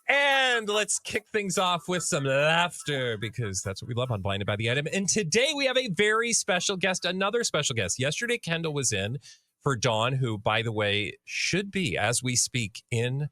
And let's kick things off with some laughter because that's what we love on Blinded by the Item. And today we have a very special guest, another special guest. Yesterday, Kendall was in for Dawn, who, by the way, should be, as we speak, in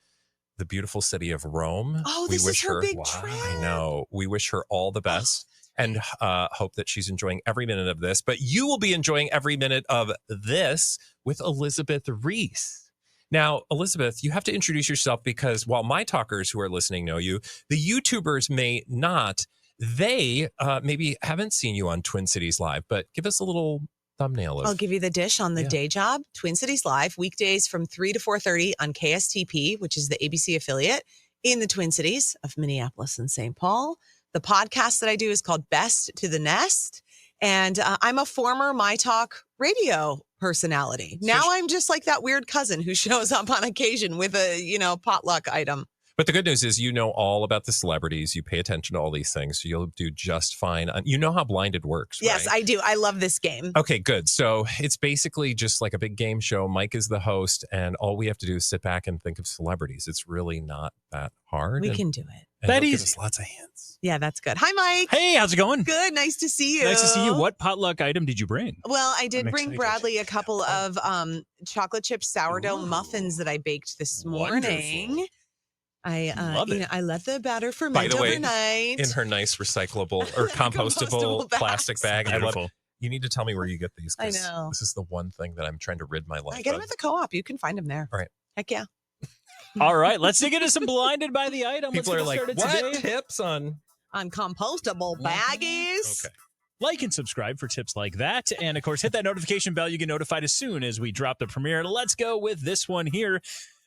the beautiful city of Rome. Oh, this is her big trip. I know. We wish her all the best and hope that she's enjoying every minute of this. But you will be enjoying every minute of this with Elizabeth Reese. Now, Elizabeth, you have to introduce yourself because while my talkers who are listening know you, the YouTubers may not. They maybe haven't seen you on Twin Cities Live, but give us a little thumbnail. I'll give you the dish on the day job. Twin Cities Live, weekdays from 3 to 4:30 on KSTP, which is the ABC affiliate in the Twin Cities of Minneapolis and St. Paul. The podcast that I do is called Best to the Nest. And I'm a former myTalk radio personality. Now I'm just like that weird cousin who shows up on occasion with a, potluck item. But the good news is you know all about the celebrities. You pay attention to all these things. So you'll do just fine. You know how Blinded works, right? Yes, I do. I love this game. Okay, good. So it's basically just like a big game show. Mike is the host, and all we have to do is sit back and think of celebrities. It's really not that hard. We can do it. That easy. Give us lots of hints. Yeah, that's good. Hi, Mike. Hey, how's it going? Good. Nice to see you. Nice to see you. What potluck item did you bring? Well, I did bring Bradley a couple of chocolate chip sourdough muffins that I baked this morning. Wonderful. I let the batter ferment overnight. By the way, in her nice recyclable or compostable plastic bag. Beautiful. You need to tell me where you get these. I know. This is the one thing that I'm trying to rid my life of. I get them at the co-op. You can find them there. All right. Heck yeah. All right, let's dig into some Blinded by the Item. People are like, what today? Tips on compostable baggies? Okay. Like and subscribe for tips like that. And, of course, hit that notification bell. You get notified as soon as we drop the premiere. Let's go with this one here.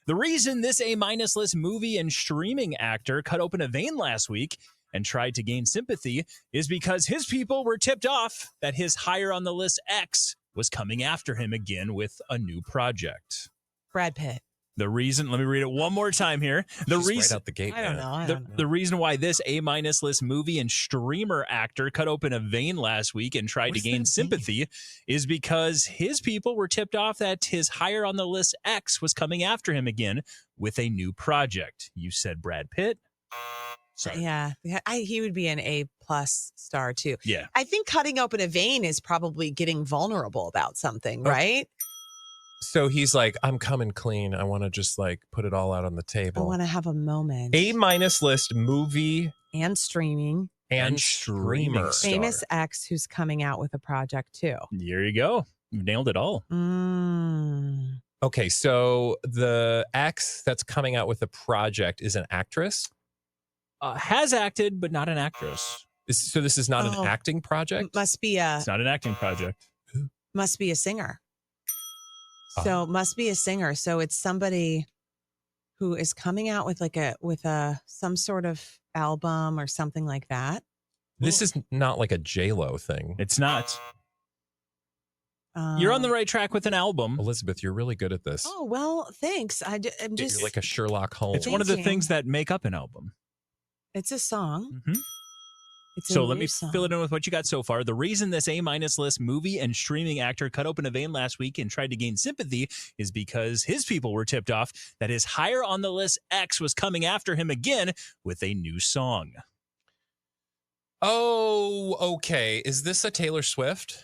The reason this A-minus list movie and streaming actor cut open a vein last week and tried to gain sympathy is because his people were tipped off that his higher on the list ex was coming after him again with a new project. Brad Pitt. The reason, let me read it one more time here. The reason, right out the gate, I don't know. The reason why this A-minus list movie and streamer actor cut open a vein last week and tried to gain sympathy is because his people were tipped off that his higher on the list ex was coming after him again with a new project. You said Brad Pitt. Sorry. Yeah, he would be an A+ star too. Yeah. I think cutting open a vein is probably getting vulnerable about something, right? So he's like, I'm coming clean. I want to just put it all out on the table. I want to have a moment. A-minus list movie and streaming and streamer. Famous ex who's coming out with a project too. There you go. You nailed it all. Okay, so the ex that's coming out with a project is an actress? Has acted, but not an actress. So this is not an acting project? It's not an acting project. Must be a singer. So must be a singer. So it's somebody who is coming out with some sort of album or something like that. This is not like a J-Lo thing. It's not. You're on the right track with an album. Elizabeth, you're really good at this. Oh, well, thanks. I'm just... You're like a Sherlock Holmes. It's one of the things that make up an album. It's a song. Mm-hmm. So let me fill it in with what you got so far. The reason this A-minus list movie and streaming actor cut open a vein last week and tried to gain sympathy is because his people were tipped off that his higher on the list ex was coming after him again with a new song. Oh, okay. Is this a Taylor Swift?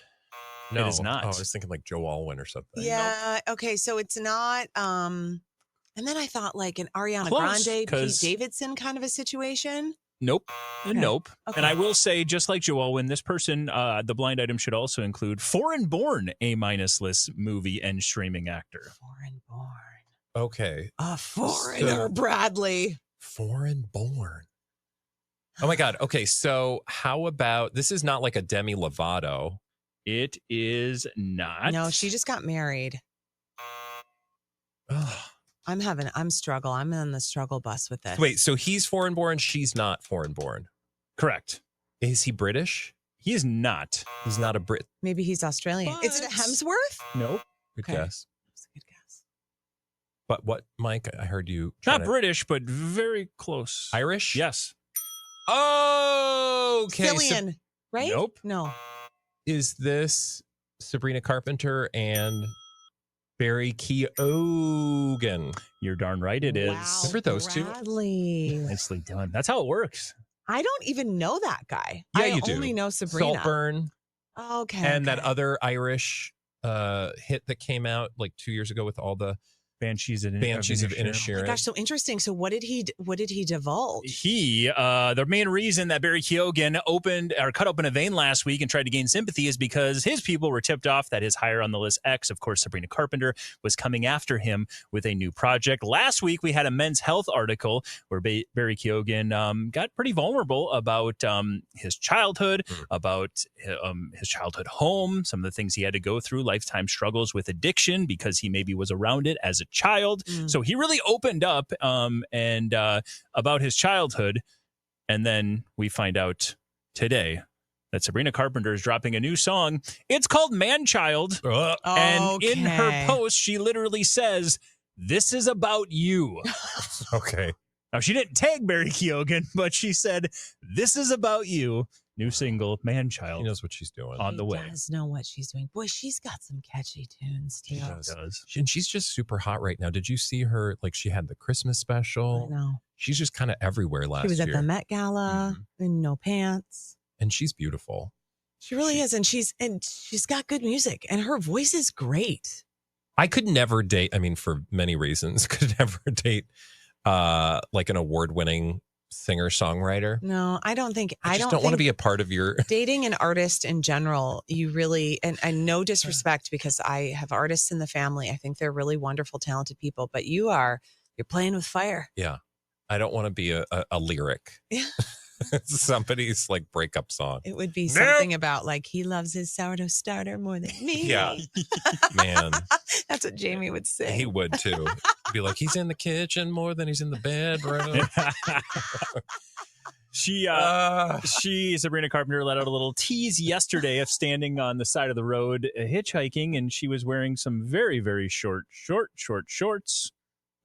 No, it is not. Oh, I was thinking like Joe Alwyn or something. Yeah. Nope. Okay. So it's not. And then I thought like an Ariana Grande, Pete Davidson kind of a situation. Nope. Okay. Nope. Okay. And I will say, just like Joe Alwyn, this person, the blind item should also include foreign-born A-minus list movie and streaming actor. Foreign-born. Okay. A foreigner, Bradley. Foreign-born. Oh, my God. Okay, so how about, this is not like a Demi Lovato. It is not. No, she just got married. Ugh. I'm on the struggle bus with this. Wait, so he's foreign-born, she's not foreign-born. Correct. Is he British? He is not. He's not a Brit. Maybe he's Australian. But... Is it Hemsworth? Nope. Good Okay. guess. That's a good guess. But what, Mike? I heard you. Not British, but very close. Irish? Yes. Oh, okay. Cillian, right? Nope. No. Is this Sabrina Carpenter and Barry Keoghan. You're darn right it is. Wow, Remember those two? Bradley. Nicely done. That's how it works. I don't even know that guy. Yeah, I you do. only know Sabrina. Saltburn. Okay. And that other Irish hit that came out like 2 years ago with all the Banshees of of Oh Inisherin. my gosh, so interesting. So what did he divulge? The main reason that Barry Keoghan cut open a vein last week and tried to gain sympathy is because his people were tipped off that his higher on the list ex, of course, Sabrina Carpenter, was coming after him with a new project. Last week, we had a Men's Health article where Barry Keoghan got pretty vulnerable about his childhood, about his childhood home, some of the things he had to go through, lifetime struggles with addiction because he maybe was around it as a child. So he really opened up and about his childhood. And then we find out today that Sabrina Carpenter is dropping a new song. It's called Man Child. And in her post, she literally says, "This is about you." Okay. Now, she didn't tag Barry Keoghan, but she said, "This is about you." New single, Man Child. She knows what she's doing. On the way. She does know what she's doing. Boy, she's got some catchy tunes, too. She does. And she's just super hot right now. Did you see her? Like, she had the Christmas special. I know. She's just kind of everywhere last year. She was at the Met Gala in no pants. And she's beautiful. She really is. And she's got good music. And her voice is great. I could never date, I mean, for many reasons, could never date like an award-winning singer-songwriter. No, I don't think. I don't want to be a part of your dating an artist in general. You really, and no disrespect because I have artists in the family. I think they're really wonderful, talented people. But you're playing with fire. Yeah, I don't want to be a lyric. Yeah. Somebody's like breakup song. It would be something about like he loves his sourdough starter more than me. Yeah, man, that's what Jamie would say. He would too. He'd be like, he's in the kitchen more than he's in the bedroom. Sabrina Carpenter let out a little tease yesterday of standing on the side of the road hitchhiking, and she was wearing some very, very short shorts.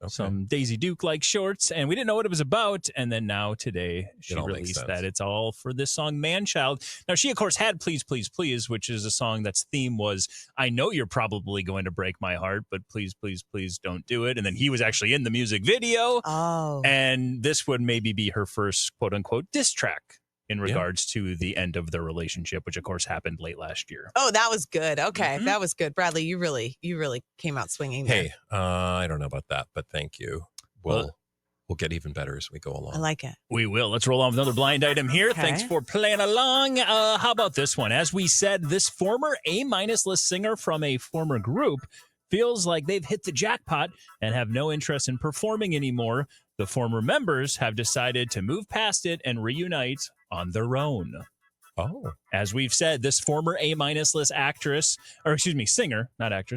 Okay. Some Daisy Duke-like shorts, and we didn't know what it was about. And then now today, she released that it's all for this song, Man Child. Now, she, of course, had Please, Please, Please, which is a song that's theme was, I know you're probably going to break my heart, but please, please, please don't do it. And then he was actually in the music video. Oh. And this would maybe be her first, quote-unquote, diss track in regards to the end of their relationship, which, of course, happened late last year. Oh, that was good. Okay, that was good. Bradley, you really came out swinging there. Hey, I don't know about that, but thank you. We'll get even better as we go along. I like it. We will. Let's roll on with another blind item here. Okay. Thanks for playing along. How about this one? As we said, this former A-minus list singer from a former group feels like they've hit the jackpot and have no interest in performing anymore. The former members have decided to move past it and reunite on their own. Oh. As we've said, this former A-minus list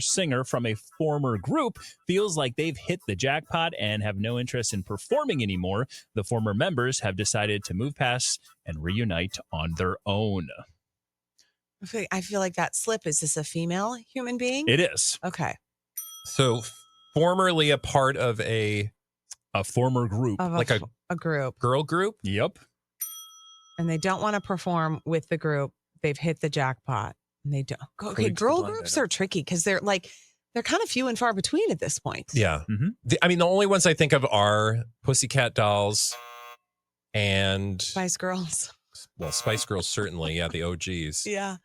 singer from a former group feels like they've hit the jackpot and have no interest in performing anymore. The former members have decided to move past and reunite on their own. I feel like that slip, is this a female human being? It is. Okay. So formerly a part of a former group. Like a group. Girl group? Yep. And they don't want to perform with the group. They've hit the jackpot. And they don't. Okay, girl groups are tricky because they're kind of few and far between at this point. Yeah. Mm-hmm. The only ones I think of are Pussycat Dolls and Spice Girls. Well, Spice Girls, certainly. Yeah, the OGs. Yeah.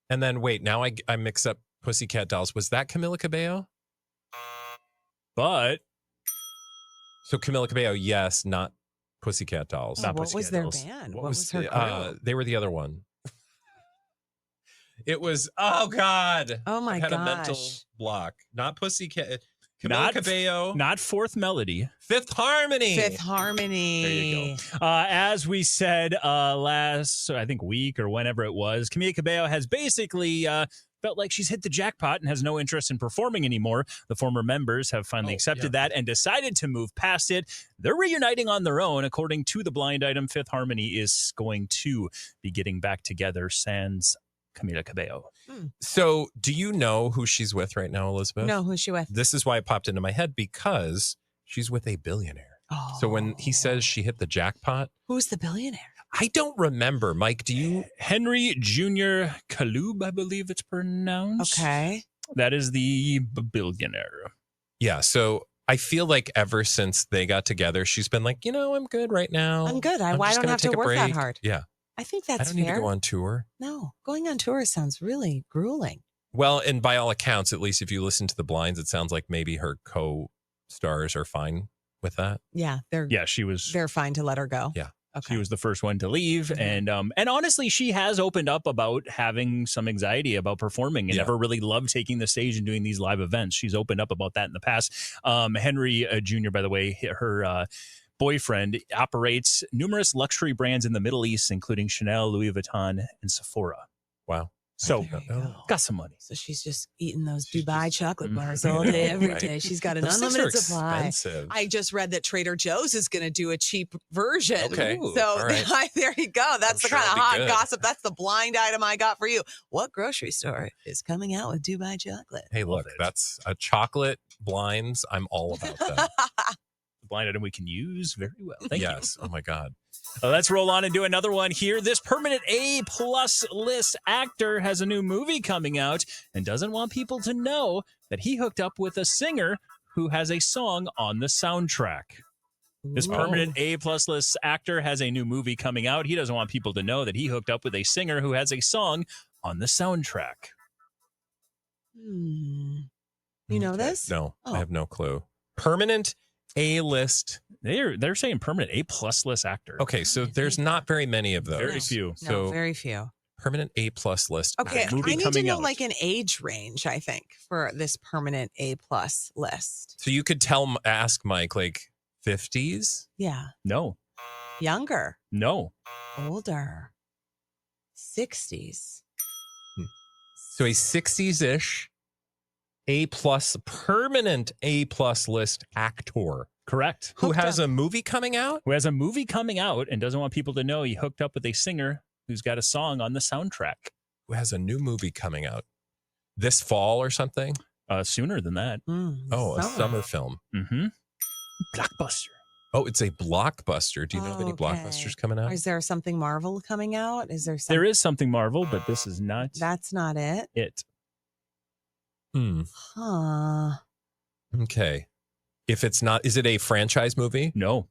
And then, wait, now I mix up Pussycat Dolls. Was that Camila Cabello? But. So Camila Cabello, yes, not Pussycat Dolls. What was their band? What was her group? They were the other one. It was, oh God. Oh my gosh. I had a mental block. Not Pussycat. Camila Cabello. Not Fourth Melody. Fifth Harmony. Fifth Harmony. There you go. As we said last, I think, week or whenever it was, Camila Cabello has basically felt like she's hit the jackpot and has no interest in performing anymore. The former members have finally accepted that and decided to move past it. They're reuniting on their own. According to the blind item, Fifth Harmony is going to be getting back together sans Camila Cabello. So do you know who she's with right now, Elizabeth? No, who's she with? This is why it popped into my head, because she's with a billionaire. Oh. So when he says she hit the jackpot. Who's the billionaire? I don't remember. Mike, do you? Henry Jr. Kalub, I believe it's pronounced. Okay. That is the billionaire. Yeah. So I feel like ever since they got together, she's been like, I'm good right now. I'm good. I just don't gonna have to take a work that break." hard. Yeah. I think that's I don't need fair. to go on tour. No, going on tour sounds really grueling. Well, and by all accounts, at least if you listen to the blinds, it sounds like maybe her co-stars are fine with that. Yeah, they're fine to let her go. Yeah. Okay. She was the first one to leave, and honestly, she has opened up about having some anxiety about performing and never really loved taking the stage and doing these live events. She's opened up about that in the past. Henry Jr., by the way, her boyfriend operates numerous luxury brands in the Middle East, including Chanel, Louis Vuitton, and Sephora. Wow. So, There you go. got some money. So she's just eating those Dubai chocolate bars all day, every day. She's got an unlimited supply. Expensive. I just read that Trader Joe's is going to do a cheap version. Okay. So All right. there you go. That's I'm the sure kind of it'll be hot good. gossip. That's the blind item I got for you. What grocery store is coming out with Dubai chocolate? Hey, look, that's a chocolate blinds. I'm all about that. Blind item we can use very well. Thank you. Yes. Oh my God. Let's roll on and do another one here. This permanent A-plus list actor has a new movie coming out and doesn't want people to know that he hooked up with a singer who has a song on the soundtrack. This permanent A-plus list actor has a new movie coming out. He doesn't want people to know that he hooked up with a singer who has a song on the soundtrack. You know this? No, Oh. I have no clue. Permanent A-list. They're saying permanent A-plus list actor. Okay, so there's not very many of those. Very few. No, So very few. permanent A-plus list. Okay, actor. movie I need to coming know out. like an age range, I think, for this permanent A-plus list. So you could ask Mike, like 50s? Yeah. No. Younger, No. older, 60s. So a 60s-ish A-plus, permanent A-plus list actor Correct. who Hooked has up. a movie coming out? Who has a movie coming out and doesn't want people to know he hooked up with a singer who's got a song on the soundtrack. Who has a new movie coming out this fall or something? Sooner than that. Oh, a summer film. Mm-hmm. Blockbuster. Oh, it's a blockbuster. Do you know of any Okay. blockbusters coming out? Is there something Marvel coming out? Is there something? There is something Marvel, but this is not That's not it. it. Huh. Okay. If it's not, is it a franchise movie? No,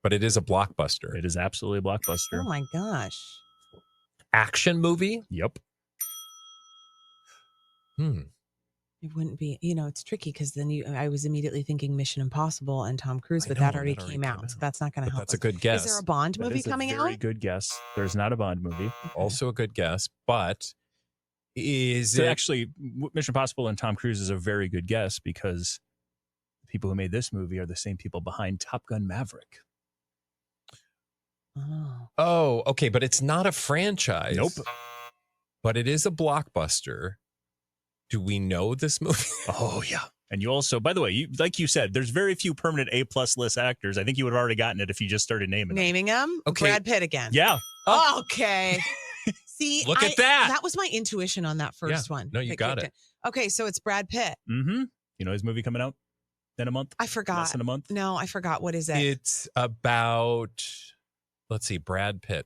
But it is a blockbuster. it is absolutely a blockbuster. Oh my gosh. Action movie? Yep. It wouldn't be, it's tricky because then I was immediately thinking Mission Impossible and Tom Cruise, I but know, that already that already came came out. out. So that's not going to But help. that's a us. good guess. Is there a Bond That movie is a coming very out? good guess. There's not a Bond movie. Also a good guess. But is So it actually, Mission Impossible and Tom Cruise is a very good guess because the people who made this movie are the same people behind Top Gun Maverick. Oh. Oh, okay. But it's not a franchise. Nope. But it is a blockbuster. Do we know this movie? Oh, yeah. And you also, by the way, like you said, there's very few permanent A-plus list actors. I think you would have already gotten it if you just started naming them. Naming them? Okay. Brad Pitt again. Yeah. Okay. See, Look at that. That was my intuition on that first one. No, you that got kicked it. in. Okay, so it's Brad Pitt. Mm-hmm. You know his movie coming out in a month? I forgot. Less than a month? No, I forgot. What is it? It's about, let's see, Brad Pitt.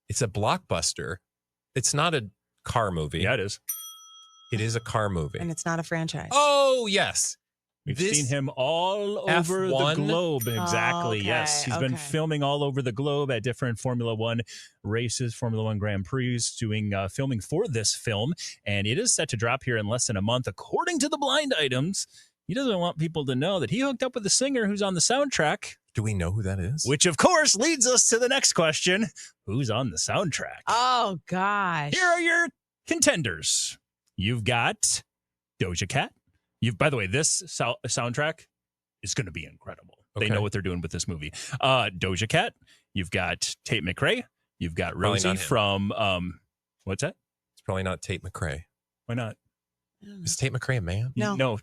It's a blockbuster. It's not a car movie. Yeah, it is. It is a car movie. And it's not a franchise. Oh, yes. We've This seen him all over F1? the globe. Exactly. okay, Yes. He's been okay. filming all over the globe at different Formula One races, Formula One Grand Prix, doing filming for this film. And it is set to drop here in less than a month. According to the blind items, he doesn't want people to know that he hooked up with a singer who's on the soundtrack, Do we know who that is? which of course leads us to the next question. Who's on the soundtrack? Oh, gosh. Here are your contenders. You've got Doja Cat. By the way, this soundtrack is going to be incredible. They Okay. know what they're doing with this movie. Doja Cat. You've got Tate McRae. You've got Probably Rosie not him. from what's that? It's probably not Tate McRae. Why not? Is Tate McRae a man? No. No.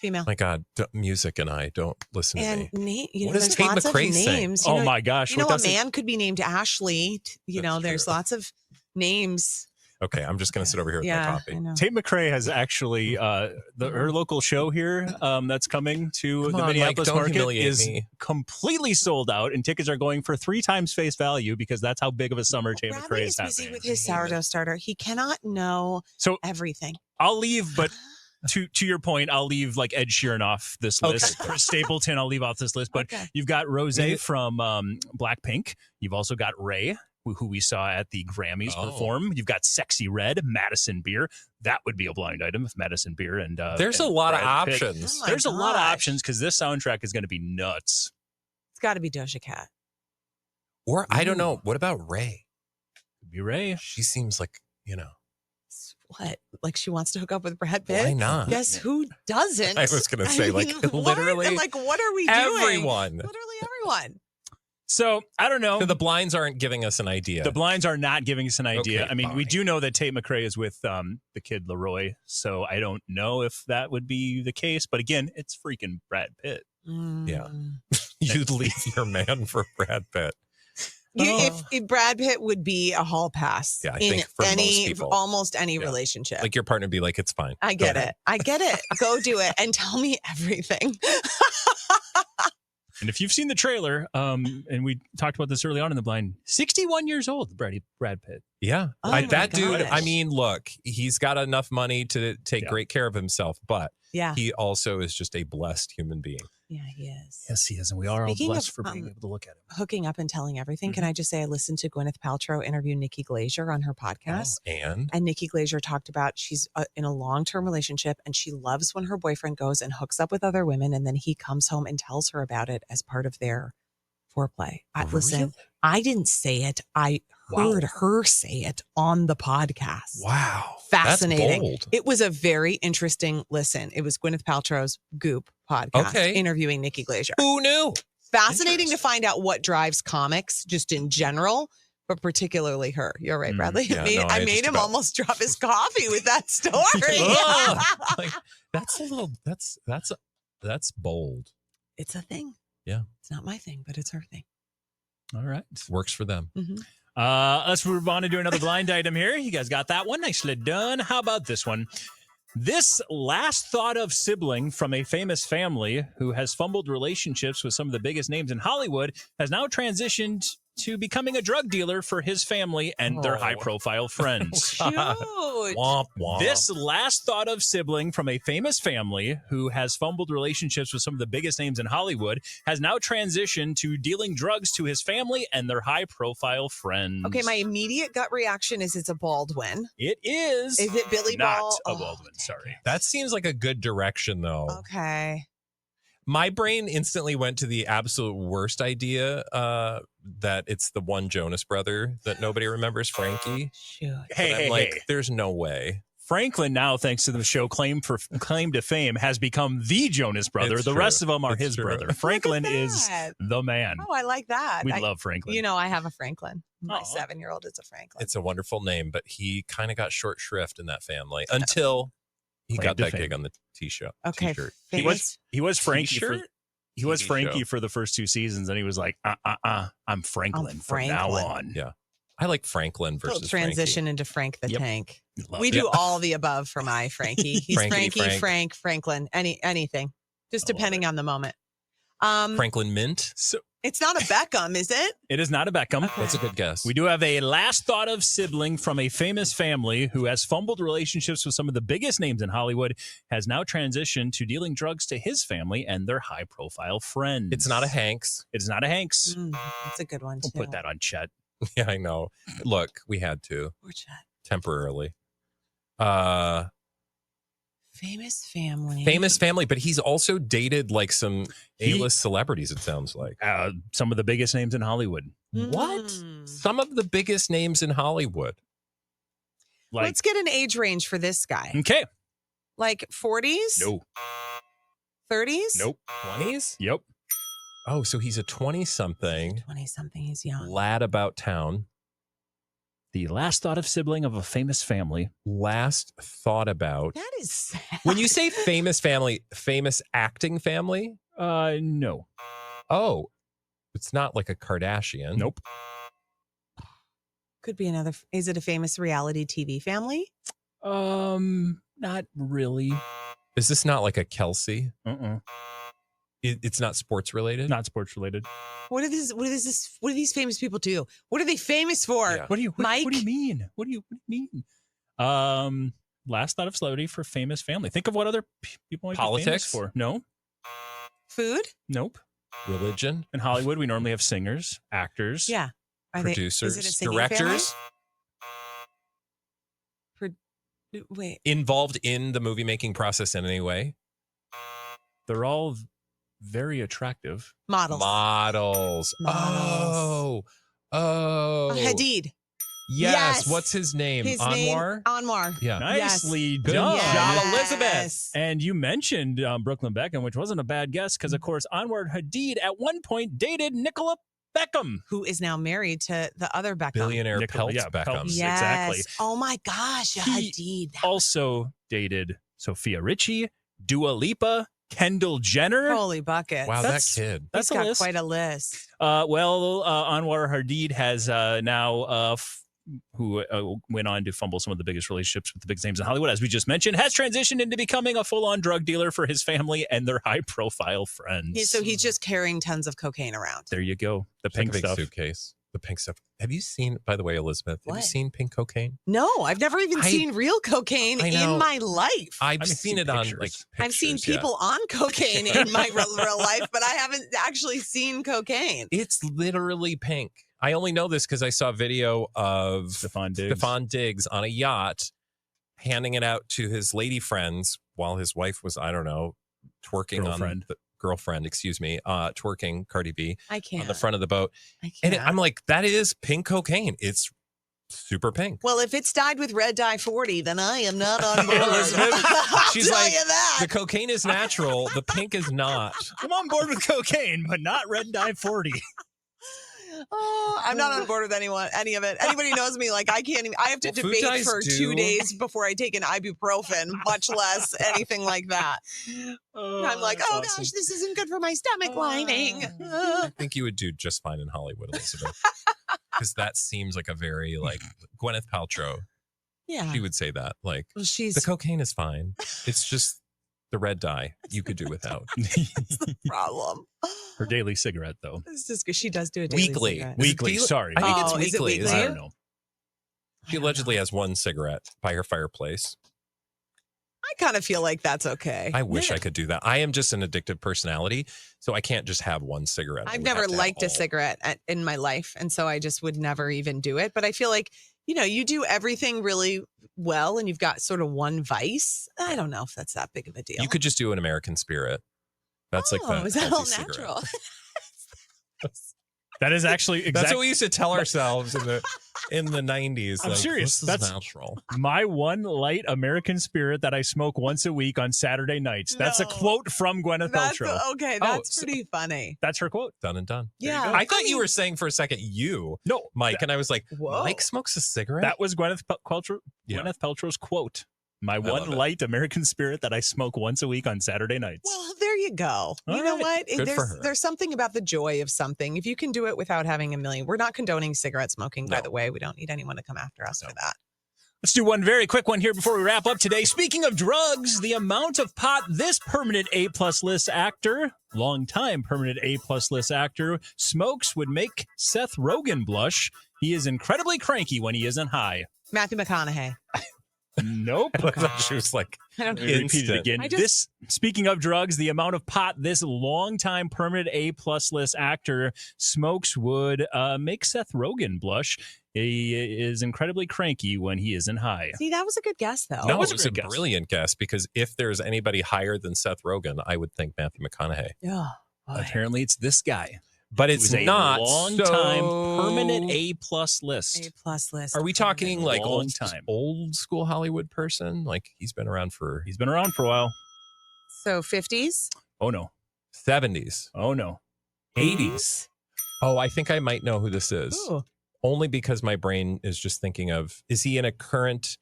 Female. My God, music and I don't listen to And me. you know, What does there's Tate lots McRae of say? names. Oh my gosh. You know, what a does it- man could be named Ashley. That's There's true. lots of names. Okay, I'm just going to sit over here with my Yeah, coffee. I know. Tate McRae has actually her local show here that's coming to Come the on, Minneapolis Mike, don't market humiliate is me. completely sold out, and tickets are going for 3 times face value because that's how big of a summer Tate McRae Bradley is is busy having. with his sourdough starter. He cannot know So everything. I'll leave, but to your point, I'll leave like Ed Sheeran off this Okay. list. Chris Stapleton, I'll leave off this list. But Okay. you've got Rosé from Blackpink. You've also got Ray, who we saw at the Grammys perform. You've got Sexy Red, Madison Beer. That would be a blind item if Madison Beer and There's and a lot of Brad Pitt. options. Oh my There's a lot of gosh. options because this soundtrack is going to be nuts. It's got to be Doja Cat. Or I don't know. What about Ray? Could be Ray. She seems like, What? Like she wants to hook up with Brad Pitt? why not? Guess who doesn't? I was going to say, like, what? literally Like, what are we doing? everyone. Literally everyone. So I don't know. So the blinds aren't giving us an idea. The blinds are not giving us an idea. Okay, I mean, we fine. do know that Tate McRae is with the kid Leroy, so I don't know if that would be the case. But again, it's freaking Brad Pitt. Yeah. You'd leave your man for Brad Pitt. If Brad Pitt would be a hall pass Yeah, I in think for most people. almost any Yeah. relationship. Like your partner would be like, it's fine. I Go get ahead. it. I get it. Go do it and tell me everything. And if you've seen the trailer, and we talked about this early on in the blind, 61 years old, Brad Pitt. Yeah. Oh my that dude, gosh. I mean, look, he's got enough money to take Yeah. great care of himself, but Yeah. he also is just a blessed human being. Yeah, he is. Yes, he is, and we are all Speaking blessed of, for being able to look at him. Hooking up and telling everything. Mm-hmm. Can I just say I listened to Gwyneth Paltrow interview Nikki Glaser on her podcast. And And Nikki Glaser talked about she's in a long-term relationship and she loves when her boyfriend goes and hooks up with other women and then he comes home and tells her about it as part of their foreplay. Listen, Really? I didn't say it. I heard her say it on the podcast. wow. Fascinating. That's bold. It was a very interesting listen. It was Gwyneth Paltrow's Goop podcast interviewing Nikki Glaser. Who knew? Fascinating to Interesting. find out what drives comics just in general, but particularly her. You're right, Bradley. Yeah, I no, made him almost drop his coffee with that story. Ugh. Like, that's a little, that's bold. It's a thing. Yeah. It's not my thing, but it's her thing. All right. Works for them. Let's move on to do another blind item here. You guys got that one? Nicely done. How about this one? This last thought of sibling from a famous family who has fumbled relationships with some of the biggest names in Hollywood has now transitioned to becoming a drug dealer for his family and their high-profile friends. Cute. Womp, womp. This last thought of sibling from a famous family who has fumbled relationships with some of the biggest names in Hollywood has now transitioned to dealing drugs to his family and their high-profile friends. Okay, my immediate gut reaction is it's a Baldwin. It is. Is it Billy not Ball? a Oh, Baldwin, sorry. That seems like a good direction, though. Okay. My brain instantly went to the absolute worst idea that it's the one Jonas brother that nobody remembers, Frankie. Shoot. Hey, But I'm hey, like, hey. there's no way. Franklin now, thanks to the show Claim to Fame, has become the Jonas brother. It's the true. rest of them are It's his true. brother. Franklin Look at is that. the man. Oh, I like that. We love Franklin. You know, I have a Franklin. My Aw. 7-year-old is a Franklin. It's a wonderful name, but he kind of got short shrift in that family until he Claim got to that fame. gig on the T-shirt. Okay. T-shirt. He was Frankie for T-shirt? he was TV Frankie show. for the first 2 seasons, and he was like, I'm Franklin from now Franklin. on. Yeah. I like Franklin Little versus transition into Frank the Yep. Tank. Love We it. do all the above for my Frankie. He's Frankie, Frankie, Frank. Franklin, anything, just I love depending it. on the moment. Franklin Mint. So It's not a Beckham, is it? it is not a Beckham. Okay. That's a good guess. We do have a last thought of sibling from a famous family who has fumbled relationships with some of the biggest names in Hollywood, has now transitioned to dealing drugs to his family and their high-profile friends. It's not a Hanks. It's not a Hanks. That's a good one too. We'll put that on Chet. Yeah, I know. Look, we had to Poor Chet. temporarily. Famous family. Famous family, but he's also dated like some He- A-list celebrities, it sounds like. Some of the biggest names in Hollywood. What? Mm. Some of the biggest names in Hollywood. Like, Let's get an age range for this guy. okay. Like 40s? No. 30s? Nope. 20s? Yep. Oh, so he's a 20-something 20-something. He's young. lad about town. The last thought of sibling of a famous family. Last thought about. That is sad. When you say famous family, famous acting family? Could be another. Is it a famous reality TV family? Not really. Is this not like a Kelsey? Uh-uh. It's not sports related? Not sports related. What are these famous people do? What are they famous for? Yeah. What do you Mike? What do you mean? What do you mean? Last thought of celebrity for famous family. Think of what other people might be famous Politics? for. No. Food? Nope. Religion? In Hollywood, we normally have singers, actors. Yeah. Producers? Is it a singing Directors? Wait. Involved in the movie making process in any way? They're all very attractive. Models. Models. Oh. Hadid. Yes. Yes. What's his name? His Anwar? name? Anwar. Yeah. Nicely Good done. job, Elizabeth. And you mentioned Brooklyn Beckham, which wasn't a bad guess because, of course, Anwar Hadid at one point dated Nicola Beckham. Who is now married to the other Beckham. Billionaire Nicola- Peltz yeah, Beckham. Peltz. Yes. Exactly. Oh my gosh. He Hadid. Also dated Sophia Richie, Dua Lipa, Kendall Jenner. Holy buckets. Wow, That's- that kid. That's He's a got list. quite a list. Anwar Hadid has now, who went on to fumble some of the biggest relationships with the biggest names in Hollywood, as we just mentioned, has transitioned into becoming a full-on drug dealer for his family and their high-profile friends. So he's just carrying tons of cocaine around. There you go. The It's like pink a big stuff. suitcase. The pink stuff. Have you seen, by the way, Elizabeth, have What? you seen pink cocaine? No, I've never even seen real cocaine I know. in my life. I've I've seen seen it on pictures. like I've seen pictures, yeah. people on cocaine in my real life, but I haven't actually seen cocaine. It's literally pink. I only know this because I saw a video of Stephon Diggs. on a yacht handing it out to his lady friends while his wife was, I don't know, twerking Girlfriend. on the girlfriend, twerking Cardi B I can't. on the front of the boat. I And can't. I'm like, that is pink cocaine. It's super pink. Well, if it's dyed with red dye 40, then I am not on board. Elizabeth, I'll she's tell like, you that. The cocaine is natural. The pink is not. I'm on board with cocaine, but not red dye 40. Oh, I'm not on board with any of it. Anybody knows me, like I can't even, I have to Well, food debate dyes for do- 2 days before I take an ibuprofen, much less anything like that. I'm like, oh gosh, this isn't good for my stomach lining. I think you would do just fine in Hollywood, Elizabeth. Because that seems like a very, like, Gwyneth Paltrow. Yeah. She would say that. Like, Well, she's the cocaine is fine. It's just the red dye you could do without. the problem. Her daily cigarette, though. It's just because she does do it daily Weekly. cigarette. Weekly, daily- sorry. I think Oh, it's is it weekly. weekly? I isn't don't it? know. She allegedly has one cigarette by her fireplace. I kind of feel like that's okay. I wish I could do that. I am just an addictive personality, so I can't just have one cigarette. I I've would never have to have liked a all. cigarette in my life, and so I just would never even do it. But I feel like, you do everything really well, and you've got sort of one vice. I don't know if that's that big of a deal. You could just do an American Spirit. That's like the is that healthy all cigarette. natural? That is actually That's exactly what we used to tell ourselves in the 90s. I'm like, serious. This is That's- natural. my one light American Spirit that I smoke once a week on Saturday nights. That's a No. quote from Gwyneth That's Paltrow. okay. Oh, That's so- pretty funny. That's her quote. Done and done. Yeah, I thought you were saying for a second No, Mike, and I was like, Whoa. Mike smokes a cigarette? that was Gwyneth Paltrow. Yeah. Gwyneth Paltrow's quote. My love one it. light American Spirit that I smoke once a week on Saturday nights. Well, there you go. You All know right. what? Good for her. There's something about the joy of something. If you can do it without having a million, we're not condoning cigarette smoking, by No. the way. We don't need anyone to come after us for that. Let's do one very quick one here before we wrap up today. Speaking of drugs, the amount of pot this permanent A-plus list actor, longtime permanent A-plus list actor, smokes would make Seth Rogen blush. He is incredibly cranky when he isn't high. Matthew McConaughey. Nope. I thought she was like, I don't Let me repeat it Instant. again. I just- Speaking of drugs, the amount of pot this longtime permanent A-plus list actor smokes would make Seth Rogen blush. He is incredibly cranky when he isn't high. See, that was a good guess, though. no, was it a was a good guess. brilliant guess because if there's anybody higher than Seth Rogen, I would think Matthew McConaughey. Yeah. Apparently, it's this guy. But Who's it's a not long-time so- permanent A-plus list. A-plus list. Are we talking like Long old time. old school Hollywood person? Like he's been around for He's been around for a while. So 50s? Oh no. 70s, Oh no. 80s. Oh, I think I might know who this is. Ooh. Only because my brain is just thinking of, is he in a current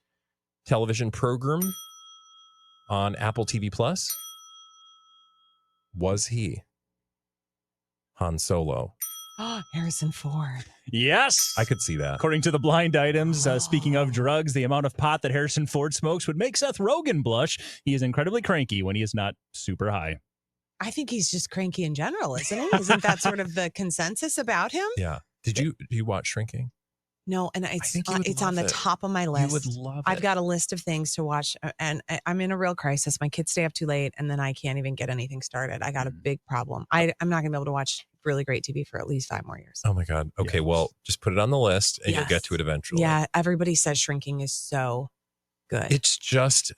television program on Apple TV Plus? Was he Han Solo? Harrison Ford. Yes. I could see that. According to the blind items, speaking of drugs, the amount of pot that Harrison Ford smokes would make Seth Rogen blush. He is incredibly cranky when he is not super high. I think he's just cranky in general, isn't he? Isn't that sort of the consensus about him? Yeah. Do you watch Shrinking? No, and it's on the top of my list. You would love it. I've got a list of things to watch, and I'm in a real crisis. My kids stay up too late, and then I can't even get anything started. I got a big problem. I'm not going to be able to watch really great TV for at least 5 more years. Oh my God. Okay, well, just put it on the list, and you'll get to it eventually. Yeah, everybody says Shrinking is so good. It's just.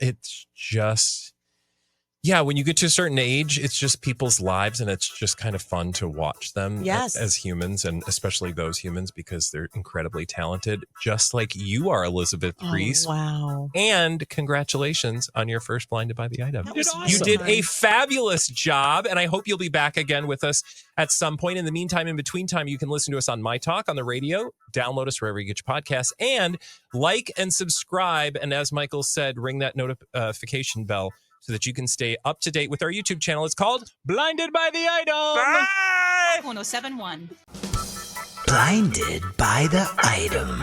Yeah, when you get to a certain age, it's just people's lives, and it's just kind of fun to watch them as humans, and especially those humans, because they're incredibly talented, just like you are, Elizabeth Reese. Wow. And congratulations on your first Blinded by the Item. Awesome. You did a fabulous job, and I hope you'll be back again with us at some point. In the meantime, in between time, you can listen to us on myTalk on the radio, download us wherever you get your podcasts, and like and subscribe. And as Michael said, ring that notification bell so that you can stay up to date with our YouTube channel. It's called Blinded by the Item. Bye! 1071. Blinded by the Item.